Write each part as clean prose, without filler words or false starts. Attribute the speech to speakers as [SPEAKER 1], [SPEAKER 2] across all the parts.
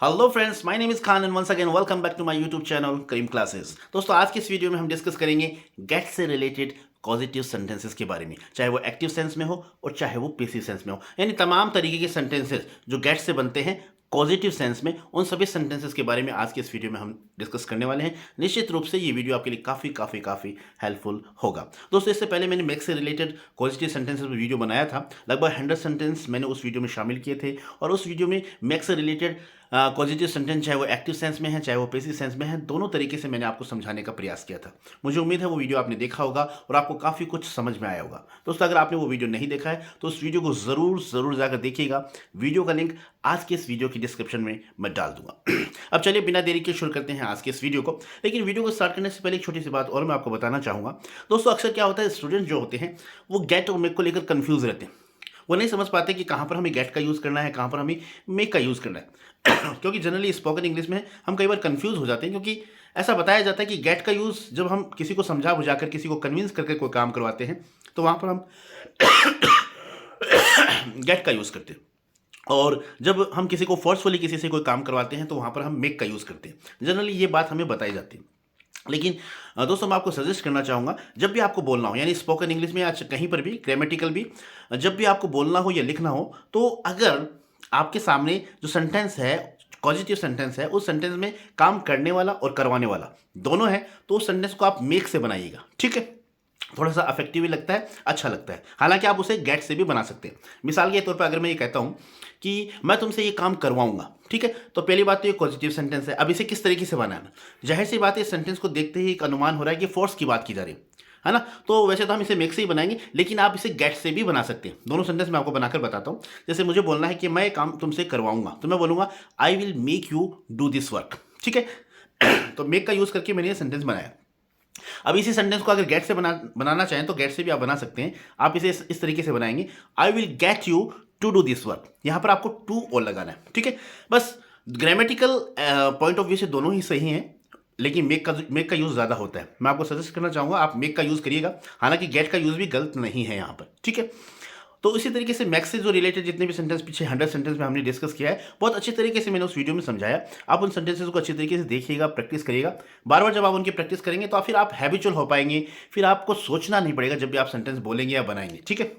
[SPEAKER 1] Hello friends, my name is Khan and once again welcome back to my YouTube channel Karim classes. दोस्तों, आज के इस video में हम डिस्कस करेंगे गेट से रिलेटेड पॉजिटिव सेंटेंसेस के बारे में, चाहे वो एक्टिव सेंस में हो और चाहे वो पैसिव सेंस में हो, यानी तमाम तरीके के सेंटेंसेस जो गेट से बनते हैं पॉजिटिव सेंस में, उन सभी सेंटेंसेस के बारे में आज के इस वीडियो में हम डिस्कस करने वाले हैं। निश्चित रूप से ये वीडियो आपके लिए काफ़ी हेल्पफुल होगा। दोस्तों, इससे पहले मैंने मैक्स से रिलेटेड पॉजिटिव सेंटेंसेस पर वीडियो बनाया था। लगभग 100 सेंटेंस मैंने उस वीडियो में शामिल किए थे और उस वीडियो में मैक्स से रिलेटेड पॉजिटिव सेंटेंस चाहे वो एक्टिव सेंस में है चाहे वो पैसिव सेंस में है, दोनों तरीके से मैंने आपको समझाने का प्रयास किया था। मुझे उम्मीद है वो वीडियो आपने देखा होगा और आपको काफ़ी कुछ समझ में आया होगा। दोस्तों, अगर आपने वो वीडियो नहीं देखा है तो उस वीडियो को ज़रूर जाकर देखिएगा। वीडियो का लिंक आज के इस वीडियो की डिस्क्रिप्शन में मैं डाल दूंगा। अब चलिए बिना देरी के शुरू करते हैं आज के इस वीडियो को। लेकिन वीडियो को स्टार्ट करने से पहले एक छोटी सी बात और मैं आपको बताना चाहूँगा। दोस्तों, अक्सर क्या होता है, स्टूडेंट जो होते हैं वो गेट और मेक को लेकर कन्फ्यूज़ रहते हैं। वो नहीं समझ पाते कि कहाँ पर हमें गेट का यूज़ करना है, कहाँ पर हमें मेक का यूज़ करना है। क्योंकि जनरली स्पोकन इंग्लिश में हम कई बार कंफ्यूज हो जाते हैं, क्योंकि ऐसा बताया जाता है कि गेट का यूज़ जब हम किसी को समझा बुझाकर किसी को कन्विंस करके कोई काम करवाते हैं तो वहाँ पर हम गेट का यूज़ करते हैं, और जब हम किसी को फोर्सफुली किसी से कोई काम करवाते हैं तो वहाँ पर हम मेक का यूज़ करते हैं। जनरली ये बात हमें बताई जाती है। लेकिन दोस्तों, मैं आपको सजेस्ट करना चाहूँगा, जब भी आपको बोलना हो, यानी स्पोकन इंग्लिश में आज कहीं पर भी ग्रामेटिकल भी जब भी आपको बोलना हो या लिखना हो, तो अगर आपके सामने जो सेंटेंस है, पॉजिटिव सेंटेंस है, उस सेंटेंस में काम करने वाला और करवाने वाला दोनों है, तो उस सेंटेंस को आप मेक से बनाइएगा। ठीक है, थोड़ा सा अफेक्टिव भी लगता है, अच्छा लगता है। हालांकि आप उसे गेट से भी बना सकते हैं। मिसाल के तौर पर अगर मैं ये कहता हूँ कि मैं तुमसे ये काम करवाऊंगा, ठीक है, तो पहली बात तो ये पॉजिटिव सेंटेंस है। अब इसे किस तरीके से बनाना, जाहिर सी बात है, इस सेंटेंस को देखते ही एक अनुमान हो रहा है कि फोर्स की बात की जा रही है ना। तो वैसे तो हम इसे मेक से ही बनाएंगे, लेकिन आप इसे गेट से भी बना सकते हैं। दोनों सेंटेंस मैं आपको बनाकर बताता हूँ। जैसे मुझे बोलना है कि मैं ये काम तुमसे करवाऊंगा, तो मैं बोलूंगा आई will make you do this work. ठीक है, तो मेक का यूज करके मैंने ये सेंटेंस बनाया। अब इसी सेंटेंस को अगर गेट से बनाना चाहें तो गेट से भी आप बना सकते हैं। आप इसे इस तरीके से बनाएंगे, I will get you to do this work. यहां पर आपको टू और लगाना है। ठीक है, बस ग्रामेटिकल पॉइंट ऑफ व्यू से दोनों ही सही हैं, लेकिन मेक का यूज ज्यादा होता है। मैं आपको सजेस्ट करना चाहूंगा आप मेक का यूज करिएगा, हालांकि गेट का यूज भी गलत नहीं है यहां पर। ठीक है, तो इसी तरीके से मैक्स से जो रिलेटेड जितने भी सेंटेंस पिछले 100 सेंटेंस में हमने डिस्कस किया है, बहुत अच्छी तरीके से मैंने उस वीडियो में समझाया। आप उन सेंटेंसेस को अच्छी तरीके से देखिएगा, प्रैक्टिस करिएगा। बार बार जब आप उनकी प्रैक्टिस करेंगे तो फिर आप हैबिचुअल हो पाएंगे, फिर आपको सोचना नहीं पड़ेगा जब भी आप सेंटेंस बोलेंगे या बनाएंगे। ठीक है,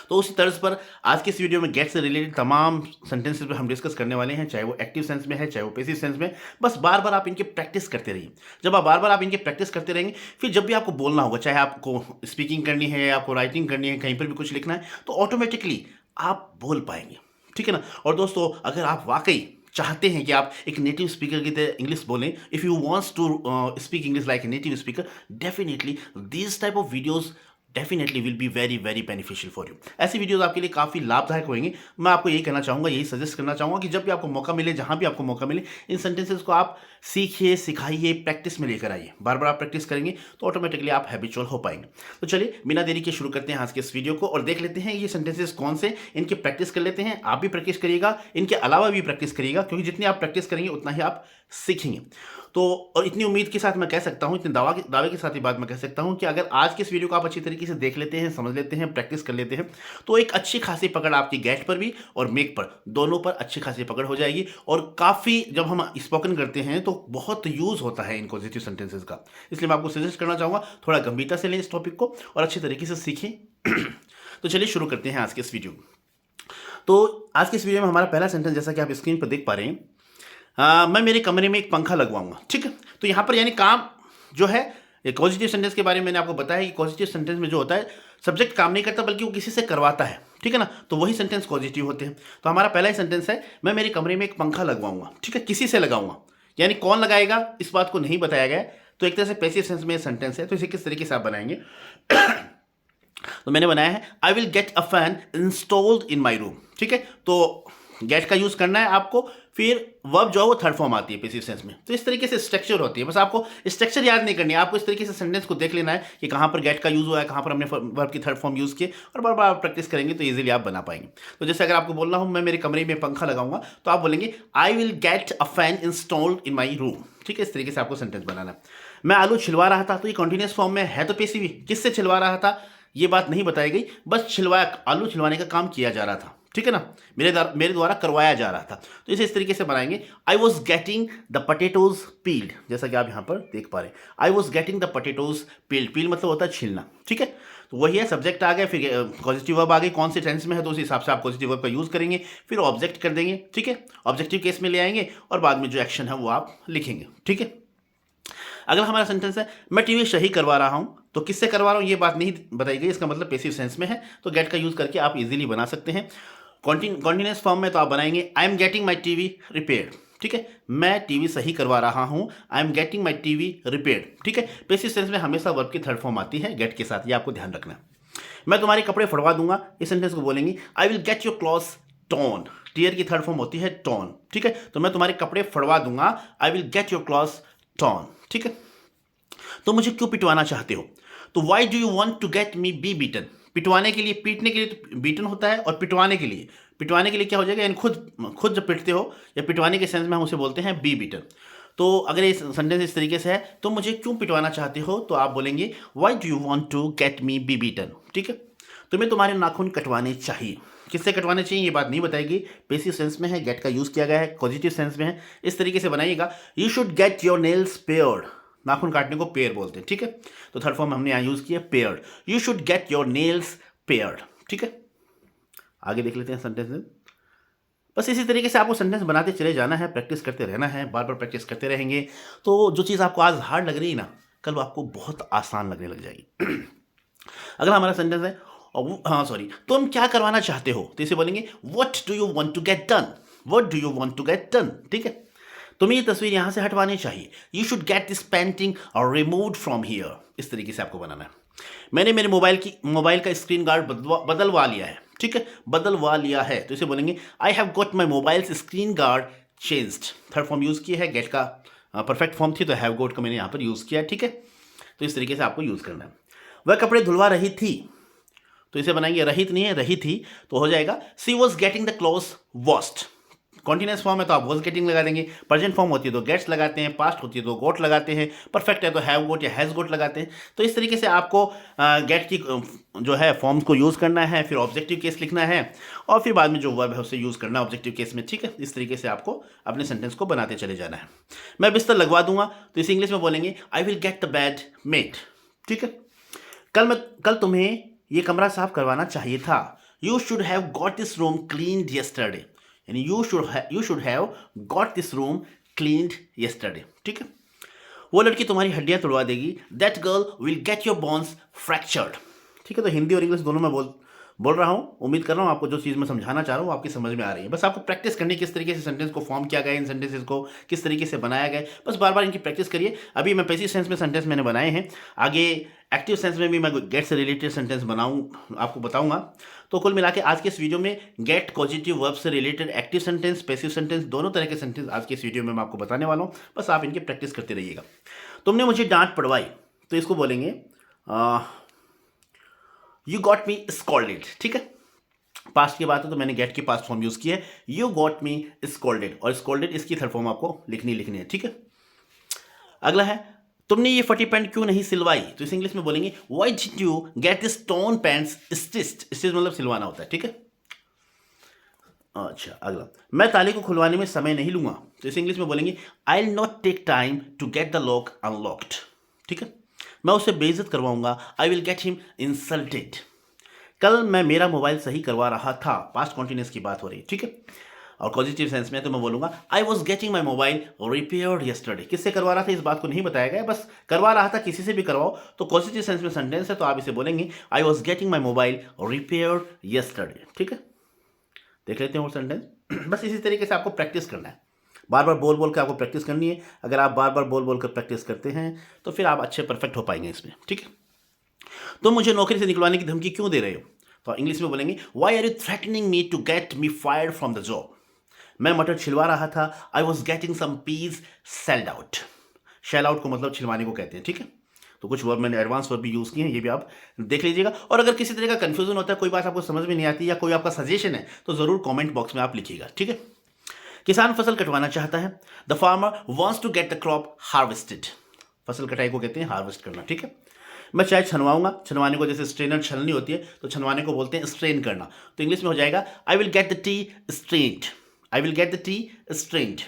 [SPEAKER 1] तो उसी तर्ज पर आज के इस वीडियो में गेट से रिलेटेड तमाम सेंटेंसेस पे हम डिस्कस करने वाले हैं, चाहे वो एक्टिव सेंस में है चाहे वो पैसिव सेंस में। बस बार बार आप इनकी प्रैक्टिस करते रहिए। जब आप बार बार आप इनकी प्रैक्टिस करते रहेंगे, फिर जब भी आपको बोलना होगा, चाहे आपको स्पीकिंग करनी है, आपको राइटिंग करनी है, कहीं पर भी कुछ लिखना है, तो ऑटोमेटिकली आप बोल पाएंगे। ठीक है ना। और दोस्तों, अगर आप वाकई चाहते हैं कि आप एक नेटिव स्पीकर की तरह इंग्लिश बोलें, if you wants to speak English like a native speaker, definitely this type of videos definitely will be very beneficial for you. ऐसी वीडियोस आपके लिए काफ़ी लाभदायक होंगी। मैं आपको यही कहना चाहूँगा, यही सजेस्ट करना चाहूँगा कि जब भी आपको मौका मिले, जहाँ भी आपको मौका मिले, इन सेंटेंसेस को आप सीखिए, सिखाइए, प्रैक्टिस में लेकर आइए। बार बार आप प्रैक्टिस करेंगे तो ऑटोमेटिकली आप हैबिचुअल हो पाएंगे। तो चलिए बिना देरी के शुरू करते हैं आज के इस वीडियो को और देख लेते हैं ये सेंटेंसेस कौन से, इनकी प्रैक्टिस कर लेते हैं। आप भी प्रैक्टिस करिएगा, इनके अलावा भी प्रैक्टिस करिएगा, क्योंकि जितनी आप प्रैक्टिस करेंगे उतना ही आप सीखेंगे। तो और इतनी उम्मीद के साथ मैं कह सकता हूँ, इतने दावे के साथ ही बात मैं कह सकता हूँ कि अगर आज के इस वीडियो को आप अच्छी तरीके से देख लेते हैं, समझ लेते हैं, प्रैक्टिस कर लेते हैं, तो एक अच्छी खासी पकड़ आपकी गेट पर भी और मेक पर, दोनों पर अच्छी खासी पकड़ हो जाएगी। और काफ़ी जब हम स्पोकन करते हैं तो बहुत यूज़ होता है इन पॉजिटिव सेंटेंसेस का। इसलिए मैं आपको सजेस्ट करना चाहूँगा, थोड़ा गंभीरता से लें इस टॉपिक को और अच्छी तरीके से सीखें। तो चलिए शुरू करते हैं आज के इस वीडियो को। तो आज के इस वीडियो में हमारा पहला सेंटेंस, जैसा कि आप स्क्रीन पर देख पा रहे हैं, मैं मेरे कमरे में एक पंखा लगवाऊंगा। ठीक है, तो यहाँ पर यानी काम जो है, एक पॉजिटिव सेंटेंस के बारे में मैंने आपको बताया कि पॉजिटिव सेंटेंस में जो होता है, सब्जेक्ट काम नहीं करता बल्कि वो किसी से करवाता है। ठीक है ना, तो वही सेंटेंस पॉजिटिव होते हैं। तो हमारा पहला ही सेंटेंस है, मैं मेरे कमरे में एक पंखा लगवाऊंगा। ठीक है, किसी से लगाऊंगा, यानी कौन लगाएगा इस बात को नहीं बताया गया है। तो एक तरह से पैसिव सेंस में सेंटेंस है। तो इसे किस तरीके से आप बनाएंगे तो मैंने बनाया है, I will get a fan installed in my room. ठीक है, तो गेट का यूज करना है आपको, फिर वर्ब जो है वो थर्ड फॉर्म आती है पैसिव सेंस में। तो इस तरीके से स्ट्रक्चर होती है। बस आपको स्ट्रक्चर याद नहीं करनी है, आपको इस तरीके से सेंटेंस को देख लेना है कि कहाँ पर गेट का यूज हुआ है, कहाँ पर हमने वर्ब की थर्ड फॉर्म यूज किए, और बार बार प्रैक्टिस करेंगे तो इजीली आप बना पाएंगे। तो जैसे अगर आपको बोलना हो मैं मेरे कमरे में पंखा लगाऊंगा, तो आप बोलेंगे I will get a fan installed in my room. ठीक है, इस तरीके से आपको सेंटेंस बनाना है। मैं आलू छिलवा रहा था, तो ये कॉन्टिन्यूस फॉर्म में है, तो पैसिव। किससे छिलवा रहा था ये बात नहीं बताई गई, बस आलू छिलवाने का काम किया जा रहा था। ठीक है ना, मेरे द्वारा करवाया जा रहा था। तो इसे इस तरीके से बनाएंगे, I was getting the potatoes peeled, जैसा कि आप यहाँ पर देख पा रहे हैं, I was getting the potatoes peeled, peel मतलब होता है छीलना, ठीक है। तो वही है, सब्जेक्ट आ गया, फिर पॉजिटिव वर्ब आ गई, कौन से टेंस में है तो उस हिसाब से आप पॉजिटिव वर्ब का यूज़ करेंगे, फिर ऑब्जेक्ट कर देंगे, ठीक है, ऑब्जेक्टिव केस में ले आएंगे और बाद में जो एक्शन है वो आप लिखेंगे, ठीक है। अगला हमारा सेंटेंस है, मैं टीवी सही करवा रहा हूं, तो किससे करवा रहा हूं ये बात नहीं बताई गई, इसका मतलब पैसिव सेंस में है, तो गेट का यूज करके आप इजीली बना सकते हैं। कॉन्टिन्यूअस फॉर्म में तो आप बनाएंगे, आई am getting my TV repaired, ठीक है, मैं टीवी सही करवा रहा हूं, I am getting my TV repaired, ठीक है। पैसिव सेंस में हमेशा वर्ब की थर्ड फॉर्म आती है गेट के साथ, ये आपको ध्यान रखना है। मैं तुम्हारे कपड़े फड़वा दूंगा, इस सेंटेंस को बोलेंगे, I will get your clothes torn, tear की थर्ड फॉर्म होती है टॉन, ठीक है, तो मैं तुम्हारे कपड़े फड़वा दूंगा, I will get your clothes torn, ठीक है। तो मुझे क्यों पिटवाना चाहते हो, तो why do you want to get me be beaten, पिटवाने के लिए, पीटने के लिए तो बीटन होता है, और पिटवाने के लिए क्या हो जाएगा, यानी खुद जब पिटते हो या पिटवाने के सेंस में हम उसे बोलते हैं बी बीटन। तो अगर ये सेंटेंस इस तरीके से है, तो मुझे क्यों पिटवाना चाहते हो, तो आप बोलेंगे why do you want to get me be beaten, ठीक है। तुम्हें तुम्हारे नाखून कटवाने चाहिए, किससे कटवाने चाहिए ये बात नहीं बताएगी, पैसिव सेंस में है, गेट का यूज़ किया गया है, पॉजिटिव सेंस में है, इस तरीके से बनाइएगा, you should get your nails paired, नाखून काटने को पेयर बोलते हैं, ठीक है, तो थर्ड फॉर्म हमने यहाँ यूज़ किया paired, you should get your nails paired, ठीक है। आगे देख लेते हैं सेंटेंस में, बस इसी तरीके से आपको सेंटेंस बनाते चले जाना है, प्रैक्टिस करते रहना है, बार बार प्रैक्टिस करते रहेंगे, तो जो चीज़ आपको आज हार्ड लग रही है ना, कल वो आपको बहुत आसान लगने लग जाएगी। अगला हमारा सेंटेंस है, तुम क्या करवाना चाहते हो, तो इसे बोलेंगे what do you want to get done, what do you want to get done, ठीक है। तुम्हें ये तस्वीर यहाँ से हटवानी चाहिए, you should get this painting और रिमूव्ड फ्रॉम हियर, इस तरीके से आपको बनाना है। मैंने मेरे मोबाइल का स्क्रीन गार्ड बदलवा लिया है, ठीक है, बदलवा लिया है, तो इसे बोलेंगे I have got my mobile screen guard changed, third form use किया है, गेट का परफेक्ट फॉर्म थी तो हैव गॉट का मैंने यहाँ पर यूज़ किया है, ठीक है। तो इस तरीके से आपको यूज़ करना है। वह कपड़े धुलवा रही थी, तो इसे बनाएंगे, रहित नहीं है, रही थी, तो हो जाएगा she was getting the clothes washed, continuous form है तो आप वॉज गेटिंग लगा देंगे, प्रेजेंट फॉर्म होती है तो गेट्स लगाते हैं, पास्ट होती है तो गोट लगाते हैं, परफेक्ट है तो हैव गोट या हैज़ गोट लगाते हैं। तो इस तरीके से आपको गेट की जो है फॉर्म्स को यूज़ करना है, फिर ऑब्जेक्टिव केस लिखना है, और फिर बाद में जो वर्ब है उसे यूज़ करना है ऑब्जेक्टिव केस में, ठीक है। इस तरीके से आपको अपने सेंटेंस को बनाते चले जाना है। मैं बिस्तर लगवा दूंगा, तो इसे इंग्लिश में बोलेंगे I will get the bed made, ठीक है। कल तुम्हें ये कमरा साफ करवाना चाहिए था, you should have got this room cleaned yesterday, यानी you should have got this room cleaned yesterday, ठीक है। वो लड़की तुम्हारी हड्डियां तोड़वा देगी, that girl will get your bones fractured, ठीक है। तो हिंदी और इंग्लिश दोनों में बोल रहा हूँ, उम्मीद कर रहा हूँ आपको जो चीज़ मैं समझाना चाह रहा हूँ आपकी समझ में आ रही है। बस आपको प्रैक्टिस करनी किस तरीके से सेंटेंस को फॉर्म किया गया, इन सेंटेंसेस को किस तरीके से बनाया गया, बस बार बार इनकी प्रैक्टिस करिए। अभी मैं पैसिव सेंस में सेंटेंस मैंने बनाए हैं, आगे एक्टिव सेंस में भी मैं गेट से रिलेटेड सेंटेंस आपको बताऊंगा। तो कुल मिला के आज के इस वीडियो में गेट पॉजिटिव वर्ब से related active sentence, passive sentence, दोनों तरह के सेंटेंस आज के इस वीडियो में मैं आपको बताने वाला हूँ, बस आप इनकी प्रैक्टिस करते रहिएगा। तुमने मुझे डांट पड़वाई, तो इसको बोलेंगे यू गॉट मी स्कॉल्डेड, ठीक है। पास्ट की बात है तो मैंने गेट की पास्ट फॉर्म यूज की है, यू गॉट मी स्कॉल्डेड, और स्कॉल्डेड इसकी थर्ड फॉर्म आपको लिखनी है, ठीक है। अगला है, तुमने ये फटी पैंट क्यों नहीं सिलवाई, तो इस इंग्लिश में बोलेंगे why did you get this tone pants stitched, stitch मतलब सिलवाना होता है, ठीक है। अच्छा, अगला, मैं ताले को खुलवाने में समय नहीं लूंगा, तो इस इंग्लिश में बोलेंगे I will not take time to get the lock unlocked, ठीक है। मैं उसे बेइज्जत करवाऊंगा, I will get him insulted. कल मैं मेरा मोबाइल सही करवा रहा था, पास्ट कॉन्टिन्यूअस की बात हो रही है, ठीक है। और पॉजिटिव सेंस में तो मैं बोलूंगा आई was getting my mobile repaired yesterday, किससे करवा रहा था इस बात को नहीं बताया गया, बस करवा रहा था, किसी से भी करवाओ, तो पॉजिटिव सेंस में सेंटेंस है तो आप इसे बोलेंगे आई was getting my mobile repaired yesterday, ठीक है। देख लेते हैं वो सेंटेंस। बस इसी तरीके से आपको प्रैक्टिस करना है, बार बार बोल के आपको प्रैक्टिस करनी है। अगर आप बार बार बोल कर प्रैक्टिस करते हैं तो फिर आप अच्छे परफेक्ट हो पाएंगे इसमें, ठीक है। तुम मुझे नौकरी से निकलवाने की धमकी क्यों दे रहे हो, तो इंग्लिश में बोलेंगे why are you threatening me to get me fired from the job. मैं मटर छिलवा रहा था, I was getting some peas shelled out, shell out को मतलब छिलवाने को कहते हैं, ठीक है। तो कुछ वर्ब मैंने एडवांस वर्ब भी यूज़ किए हैं, ये भी आप देख लीजिएगा। और अगर किसी तरह का कन्फ्यूजन होता है, कोई बात आपको समझ में नहीं आती या कोई आपका सजेशन है, तो ज़रूर कॉमेंट बॉक्स में आप लिखिएगा, ठीक है। किसान फसल कटवाना चाहता है, the farmer wants to get the crop harvested, फसल कटाई को कहते हैं हार्वेस्ट करना, ठीक है। मैं चाय छनवाऊंगा, छनवाने को जैसे स्ट्रेनर छलनी होती है तो छनवाने को बोलते हैं स्ट्रेन करना। तो इंग्लिश में हो जाएगा आई will get the T strained, I will get the T strained.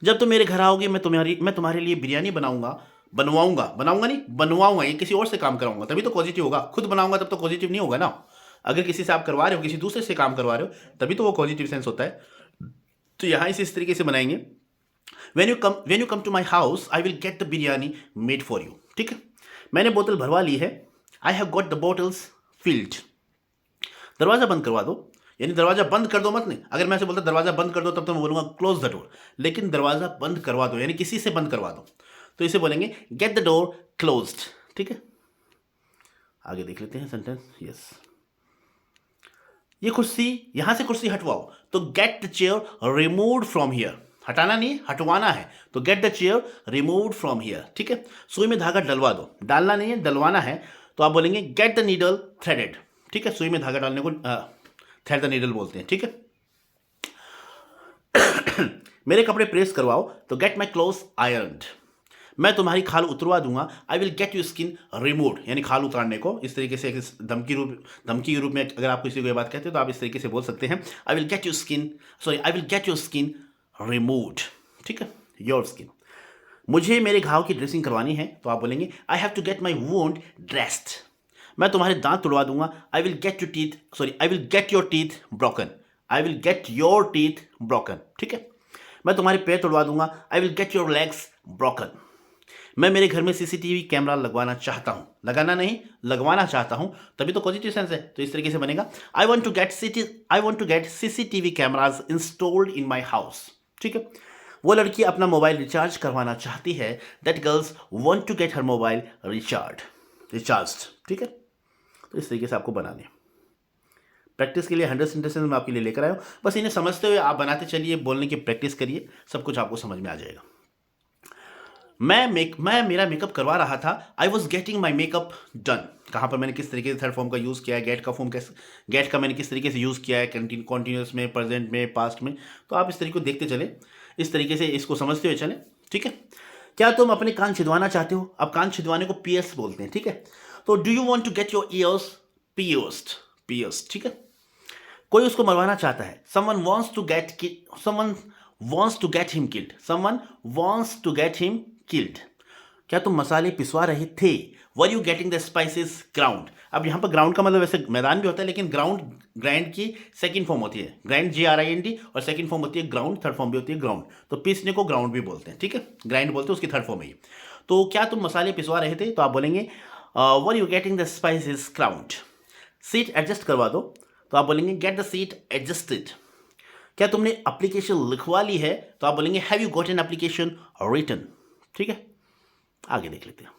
[SPEAKER 1] जब तुम मेरे घर आओगे मैं तुम्हारे लिए बिरयानी बनाऊंगा नहीं, बनवाऊंगा, ये किसी और से काम कराऊंगा तभी तो पॉजिटिव होगा। खुद बनाऊंगा तब तो पॉजिटिव नहीं होगा ना। अगर किसी से आप करवा रहे हो, किसी दूसरे से काम करवा रहे हो, तभी तो वो पॉजिटिव सेंस होता है। तो यहाँ इस तरीके से बनाएंगे, when you come to my house I will get the biryani made for you। ठीक है, मैंने बोतल भरवा ली है, I have got the bottles filled। दरवाजा बंद करवा दो, यानी दरवाजा बंद कर दो मत नहीं। अगर मैं ऐसे बोलता दरवाजा बंद कर दो तब तो मैं बोलूंगा क्लोज द डोर, लेकिन दरवाजा बंद करवा दो यानी किसी से बंद करवा दो, तो इसे बोलेंगे गेट द डोर क्लोज्ड। ठीक है, आगे देख लेते हैं सेंटेंस। यस, ये कुर्सी, यहां से कुर्सी हटवाओ, तो get the chair removed from here. हटाना नहीं, हटवाना है, तो get the chair removed from here. ठीक है, सुई में धागा डलवा दो, डालना नहीं है डलवाना है, तो आप बोलेंगे गेट द नीडल थ्रेडेड। ठीक है, सुई में धागा डालने को थ्रेड द नीडल बोलते हैं। ठीक है, मेरे कपड़े प्रेस करवाओ, तो गेट माई क्लोथ आयरन्ड। मैं तुम्हारी खाल उतरवा दूंगा, I will get you skin removed, यानी खाल उतारने को इस तरीके से धमकी के रूप में अगर आप किसी को ये बात कहते हो तो आप इस तरीके से बोल सकते हैं, आई will get your skin removed. ठीक है, योर स्किन। मुझे मेरे घाव की ड्रेसिंग करवानी है, तो आप बोलेंगे I have to get my wound dressed. मैं तुम्हारे दांत तुड़वा दूंगा, I will get your teeth broken, I will get your teeth broken. ठीक है, मैं तुम्हारे पैर तुड़वा दूंगा, I will get your legs broken. मैं मेरे घर में सीसीटीवी कैमरा लगवाना चाहता हूं, लगाना नहीं लगवाना चाहता हूं, तभी तो पॉजिटिव सेंस है। तो इस तरीके से बनेगा I want to get CCTV cameras installed in my house. ठीक है, वो लड़की अपना मोबाइल रिचार्ज करवाना चाहती है, that girls want to get her mobile recharge. ठीक है, तो इस तरीके से आपको बनाने। प्रैक्टिस के लिए 100 सेंटेंसेस मैं आपके लिए लेकर आया हूँ, बस इन्हें समझते हुए आप बनाते चलिए, बोलने की प्रैक्टिस करिए, सब कुछ आपको समझ में आ जाएगा। मैं मेरा मेकअप करवा रहा था, I was getting my makeup done. कहाँ पर मैंने किस तरीके से थर्ड फॉर्म का यूज़ किया है, गेट का मैंने किस तरीके से यूज़ किया है, कॉन्टिन्यूस में, प्रेजेंट में, पास्ट में। तो आप इस तरीके को देखते चले, इस तरीके से इसको समझते हुए चले। ठीक है, क्या तुम अपने कान छिदवाना चाहते हो? अब कान छिदवाने को पियर्स बोलते हैं। ठीक है, तो do you want to get your ears pierced. ठीक है, कोई उसको मरवाना चाहता है, someone wants to get him killed। क्या तुम मसाले पिसवा रहे थे? Were you getting the spices ground? अब यहाँ पर ग्राउंड का मतलब वैसे मैदान भी होता है, लेकिन ग्राइंड की सेकंड फॉर्म होती है, ग्राइंड GRIND, और सेकंड फॉर्म होती है ग्राउंड, थर्ड फॉर्म भी होती है ग्राउंड। तो पीसने को ग्राउंड भी बोलते हैं। ठीक है, ग्राइंड बोलते हैं, उसकी थर्ड फॉर्म है। तो क्या तुम मसाले पिसवा रहे थे? तो आप बोलेंगे were you getting the spices ground. Seat adjust करवा दो, तो आप बोलेंगे गेट द सीट एडजस्टेड। क्या तुमने एप्लीकेशन लिखवा ली है? तो आप बोलेंगे have you got an application written. ठीक है, आगे देख लेते हैं।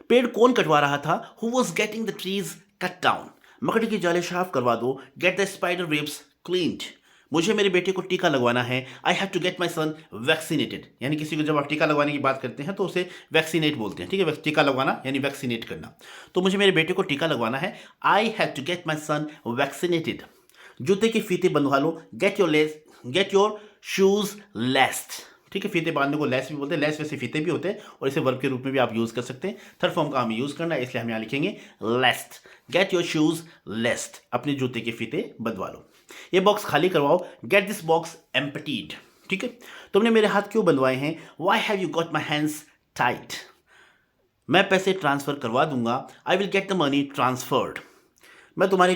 [SPEAKER 1] पेड़ कौन कटवा रहा था? Who was getting the trees cut down. मकड़ी की जाले साफ करवा दो, get the spider webs cleaned. मुझे मेरे बेटे को टीका लगवाना है, I have to get my son vaccinated. यानी किसी को जब आप टीका लगवाने की बात करते हैं तो उसे वैक्सीनेट बोलते हैं। ठीक है, टीका लगवाना यानी वैक्सीनेट करना। तो मुझे मेरे बेटे को टीका लगवाना है, I have to get my son vaccinated. जूते के फीते बंधवा लो, गेट योर शूज लेस्ड। ठीक है, फीते बांधने को लेस भी बोलते हैं, लेस वैसे फीते भी होते हैं, और इसे वर्ब के रूप में भी आप यूज कर सकते हैं। थर्ड फॉर्म का हमें यूज करना है, इसलिए हम यहाँ लिखेंगे लेस्ड। गेट योर शूज लेस्ड, अपने जूते के फीते बंधवा लो। ये बॉक्स खाली करवाओ, गेट दिस बॉक्स एम्प्टीड। ठीक है, तुमने मेरे हाथ क्यों बंधवाए हैं? Why have you got my hands tight. मैं पैसे ट्रांसफर करवा दूंगा, I will get the money transferred. मैं तुम्हारे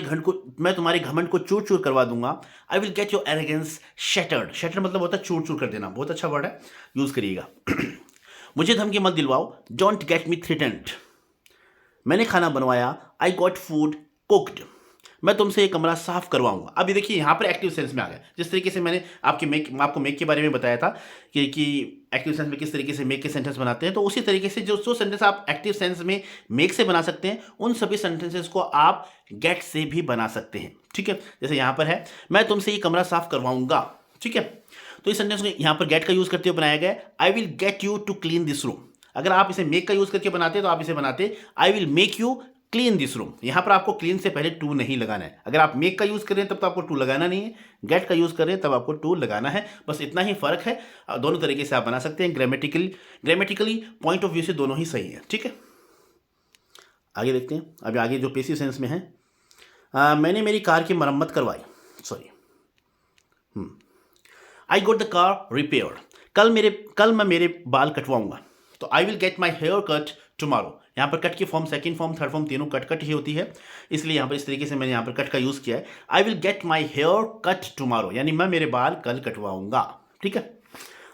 [SPEAKER 1] घमंड को चूर चूर करवा दूंगा, I will get your arrogance shattered. Shatter मतलब होता है चूर चूर कर देना, बहुत अच्छा वर्ड है, यूज करिएगा। मुझे धमकी मत दिलवाओ, डोंट गेट मी थ्रेटेंड। मैंने खाना बनवाया, आई गॉट फूड कुक्ड। मैं तुमसे ये कमरा साफ करवाऊंगा। अभी देखिए यहाँ पर एक्टिव सेंस में आ गया, जिस तरीके से मैंने आपको मेक के बारे में बताया था कि एक्टिव सेंस में किस तरीके से मेक के सेंटेंस बनाते हैं, तो उसी तरीके से जो सेंटेंस आप एक्टिव सेंस में मेक से बना सकते हैं, उन सभी सेंटेंसेस को आप गेट से भी बना सकते हैं। ठीक है, जैसे यहाँ पर है, मैं तुमसे ये कमरा साफ करवाऊंगा। ठीक है, तो इस सेंटेंस को यहाँ पर गेट का यूज करते हुए बनाया गया, I will get you to clean this room. अगर आप इसे मेक का यूज करके बनाते तो आप इसे बनाते I will make you clean this room. यहाँ पर आपको क्लीन से पहले टू नहीं लगाना है। अगर आप मेक का यूज़ कर रहे हैं तब तो आपको टू लगाना नहीं है, गेट का यूज़ कर रहे हैं तब आपको टू लगाना है। बस इतना ही फ़र्क है। दोनों तरीके से आप बना सकते हैं। ग्रामेटिकली पॉइंट ऑफ व्यू से दोनों ही सही है। ठीक है, आगे देखते हैं। अभी आगे जो पैसिव सेंस में है, मैंने मेरी कार की मरम्मत करवाई। Sorry, I got the car repaired. कल मैं मेरे बाल कटवाऊंगा। तो I will get my hair cut tomorrow. यहाँ पर कट की form, second form, third form तीनों कट ही होती है, इसलिए यहाँ पर इस तरीके से मैंने यहाँ पर कट का यूज़ किया है। I will get my hair cut tomorrow, यानी मैं मेरे बाल कल कटवाऊंगा। ठीक है,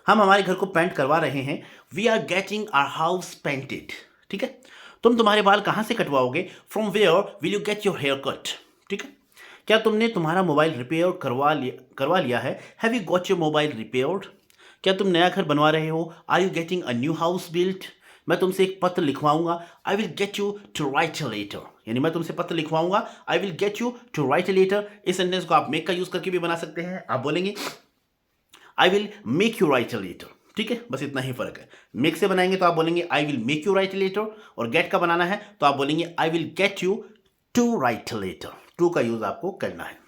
[SPEAKER 1] हम हमारे घर को पेंट करवा रहे हैं। We are getting our house painted. ठीक है, तुम तुम्हारे बाल कहाँ से कटवाओगे? From where will you get your hair cut. ठीक है, क्या तुमने तुम्हारा मोबाइल रिपेयर करवा लिया है? Have you got your mobile repaired? क्या तुम नया घर बनवा रहे हो? Are you getting a new house built? मैं तुमसे एक पत्र लिखवाऊंगा। I will get you to write a letter, यानी मैं तुमसे पत्र लिखवाऊंगा। I will get you to write a letter. इस सेंटेंस को आप मेक का यूज करके भी बना सकते हैं। आप बोलेंगे I will make you write a letter. ठीक है, बस इतना ही फर्क है। मेक से बनाएंगे तो आप बोलेंगे I will make you write a letter, और गेट का बनाना है तो आप बोलेंगे I will get you to write a letter. To का यूज आपको करना है।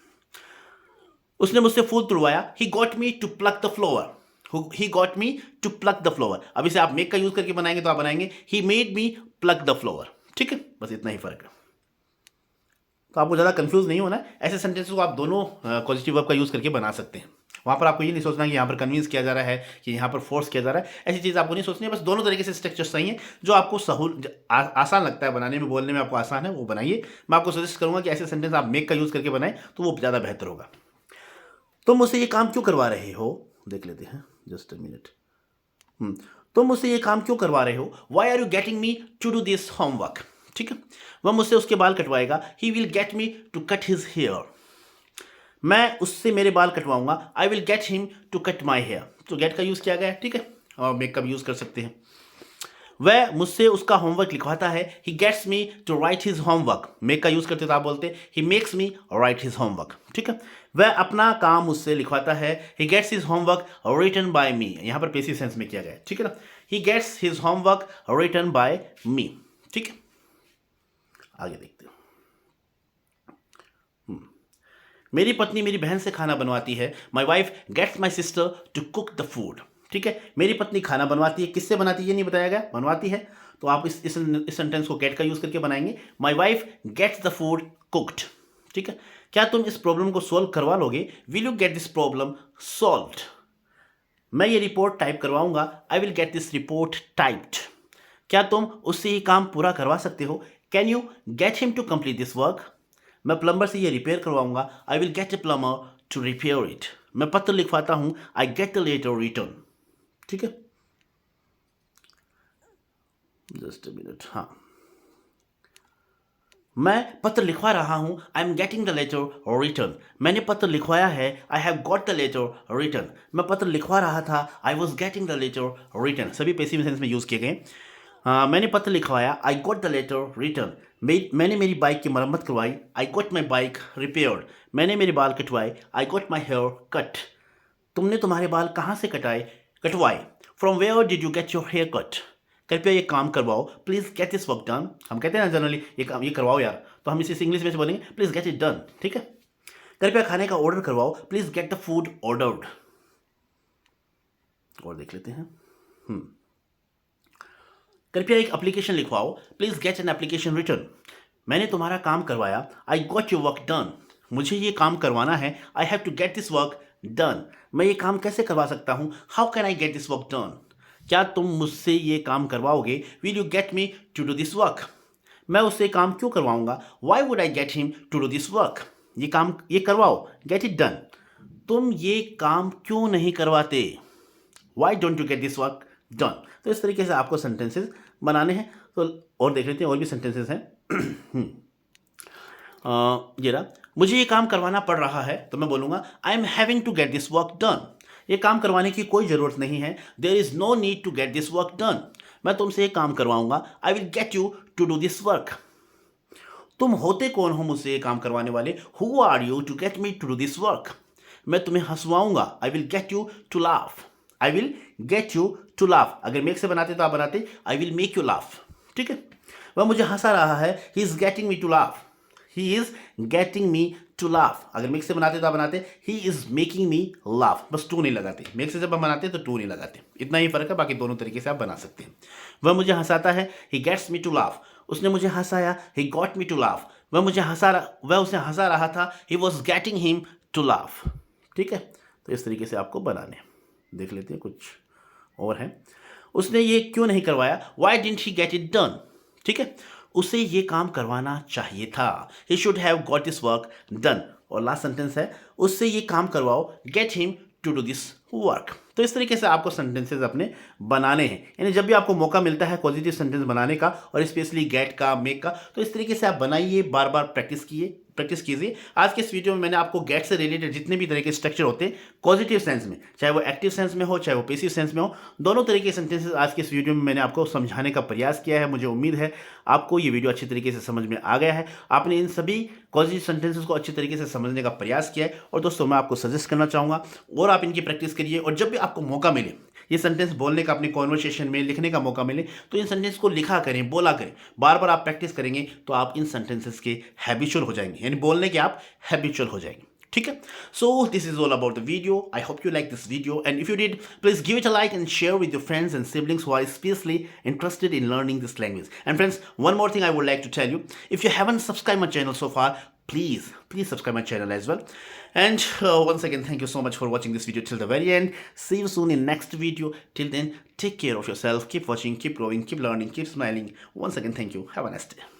[SPEAKER 1] उसने मुझसे फूल तुड़वाया। He got me to pluck the flower. He got me to pluck the flower. अब इसे आप मेक का यूज करके बनाएंगे तो आप बनाएंगे he made me plug the flower. ठीक है, बस इतना ही फर्क है। तो आपको ज़्यादा कंफ्यूज नहीं होना है। ऐसे सेंटेंसेस को आप दोनों पॉजिटिव वर्ब का यूज करके बना सकते हैं। वहाँ पर आपको ये नहीं सोचना कि यहाँ पर कन्विंस किया जा रहा है कि यहाँ पर फोर्स किया जा रहा है, ऐसी चीज़ आपको नहीं सोचनी है। बस दोनों तरीके से स्ट्रक्चर सही है। जो आपको आसान लगता है बनाने में, बोलने में आपको आसान है, वो बनाइए। मैं आपको सजेस्ट करूँगा कि ऐसे सेंटेंस आप मेक का यूज़ करके बनाएं तो वो ज़्यादा बेहतर होगा। तुम मुझसे ये काम क्यों करवा रहे हो? देख लेते हैं, जस्ट अ मिनट। तुम मुझसे ये काम क्यों करवा रहे हो? Why are you getting me to do this homework? ठीक है, वह मुझसे उसके बाल कटवाएगा। He will get me to cut his hair. मैं उससे मेरे बाल कटवाऊंगा। I will get him to cut my hair. तो गेट का यूज़ किया गया है। ठीक है, और मेक का भी यूज़ कर सकते हैं। वह मुझसे उसका होमवर्क लिखवाता है। He gets me to write his homework. Make का यूज़ करते तो आप बोलते he makes me write his homework. ठीक है, वह अपना काम मुझसे लिखवाता है। He gets his homework written by me. यहाँ पर पैसिव सेंस में किया गया है। ठीक है ना, he gets his homework written by me. ठीक है, आगे देखते हैं। मेरी पत्नी मेरी बहन से खाना बनवाती है। My wife gets my sister to cook the food. ठीक है, मेरी पत्नी खाना बनवाती है। किससे बनाती है ये नहीं बताया गया, बनवाती है। तो आप इस सेंटेंस को गेट का यूज़ करके बनाएंगे। My wife gets the food cooked. ठीक है, क्या तुम इस प्रॉब्लम को सॉल्व करवा लोगे? Will you get this problem solved? मैं ये रिपोर्ट टाइप करवाऊंगा। I will get this report typed. क्या तुम उससे ये काम पूरा करवा सकते हो? Can you get him to complete this work? मैं प्लम्बर से ये रिपेयर करवाऊंगा। I will get a plumber to repair it. मैं पत्र लिखवाता हूं। I get the letter written. ठीक है, जस्ट अ मिनट। हाँ, मैं पत्र लिखवा रहा हूं। I am getting the letter written. मैंने पत्र लिखवाया है। I have got the letter written. मैं पत्र लिखवा रहा था। I was getting the letter written. सभी पैसिव सेंस में यूज किए गए। मैंने पत्र लिखवाया। I got the letter written. मैंने मेरी बाइक की मरम्मत करवाई। I got my bike repaired. मैंने मेरे बाल कटवाए। I got my hair cut. तुमने तुम्हारे बाल कहाँ से कटवाए? From where did you get your hair cut? कृपया ये काम करवाओ। Please get this work done. हम कहते हैं ना जनरली ये करवाओ यार, तो हम इसे इंग्लिश में से बोलेंगे प्लीज़ गेट इट डन। ठीक है, कृपया खाने का ऑर्डर करवाओ। Please get the food ordered. और देख लेते हैं। कृपया एक एप्लीकेशन लिखवाओ। Please get an application return. मैंने तुम्हारा काम करवाया। I got your work done. मुझे ये काम करवाना है। I have to get this work done. मैं ये काम कैसे करवा सकता हूँ? How can I get this work done? क्या तुम मुझसे ये काम करवाओगे? Will you get me to do this work? मैं उससे काम क्यों करवाऊंगा? Why would I get him to do this work? ये करवाओ। Get it done. तुम ये काम क्यों नहीं करवाते? Why don't you get this work done? तो इस तरीके से आपको सेंटेंसेस बनाने हैं। तो और देख लेते हैं, और भी सेंटेंसेस हैं। ये रहा, मुझे ये काम करवाना पड़ रहा है। तो मैं बोलूँगा I am having to get this work done. ये काम करवाने की कोई ज़रूरत नहीं है। There is no need to get this work done. मैं तुमसे ये काम करवाऊंगा। I will get you to do this work. तुम होते कौन हो मुझसे ये काम करवाने वाले? Who are you to get me to do this work? मैं तुम्हें हंसवाऊंगा। I will get you to laugh. I will get you to laugh. अगर मेक से बनाते तो आप बनाते I will make you laugh. ठीक है, वह मुझे हंसा रहा है, he is getting me to laugh, he is getting me to laugh. अगर मेक से बनाते तो आप बनाते he is making me laugh, बस टू नहीं लगाते। मेक से जब हम बनाते तो टू नहीं लगाते, इतना ही फर्क है, बाकी दोनों तरीके से आप बना सकते हैं। वह मुझे हंसाता है, he gets me to laugh, उसने मुझे हंसाया, he got me to laugh, वह उसे हंसा रहा था, he was getting him to laugh. ठीक है, तो इस तरीके से आपको बनाने देख लेते हैं, कुछ और है। उसने ये क्यों नहीं करवाया, why didn't he get it done. ठीक है, उसे ये काम करवाना चाहिए था, he should have got this work done. और लास्ट सेंटेंस है, उससे ये काम करवाओ, get him to do this work. तो इस तरीके से आपको सेंटेंसेस अपने बनाने हैं, यानी जब भी आपको मौका मिलता है पॉजिटिव सेंटेंस बनाने का, और स्पेशली गेट का, मेक का, तो इस तरीके से आप बनाइए, बार बार प्रैक्टिस कीजिए। आज के इस वीडियो में मैंने आपको गेट से रिलेटेड जितने भी तरह के स्ट्रक्चर होते हैं पॉजिटिव सेंस में, चाहे वो एक्टिव सेंस में हो, चाहे वो पैसिव सेंस में हो, दोनों तरीके के सेंटेंसेस आज के इस वीडियो में मैंने आपको समझाने का प्रयास किया है। मुझे उम्मीद है आपको ये वीडियो अच्छी तरीके से समझ में आ गया है, आपने इन सभी पॉजिटिव सेंटेंसेस को अच्छी तरीके से समझने का प्रयास किया है। और दोस्तों, मैं आपको सजेस्ट करना चाहूँगा और आप इनकी प्रैक्टिस करिए, और जब भी आपको मौका मिले ये सेंटेंस बोलने का, अपने कॉन्वर्सेशन में लिखने का मौका मिले, तो इन सेंटेंस को लिखा करें, बोला करें। बार बार आप प्रैक्टिस करेंगे तो आप इन सेंटेंसेस के हैबिचुअल हो जाएंगे, यानी बोलने के आप हैबिचुअल हो जाएंगे। ठीक है, so this is all about the video. I hope you like this video, and if you did, please give it a like and share with your friends and siblings who are especially interested in learning this language. And friends, one more thing I would like to tell you, if you haven't subscribed my channel so far, please subscribe my channel as well. And once again, thank you so much for watching this video till the very end. See you soon in next video. Till then, take care of yourself, keep watching, keep growing, keep learning, keep smiling. Once again, thank you. Have a nice day.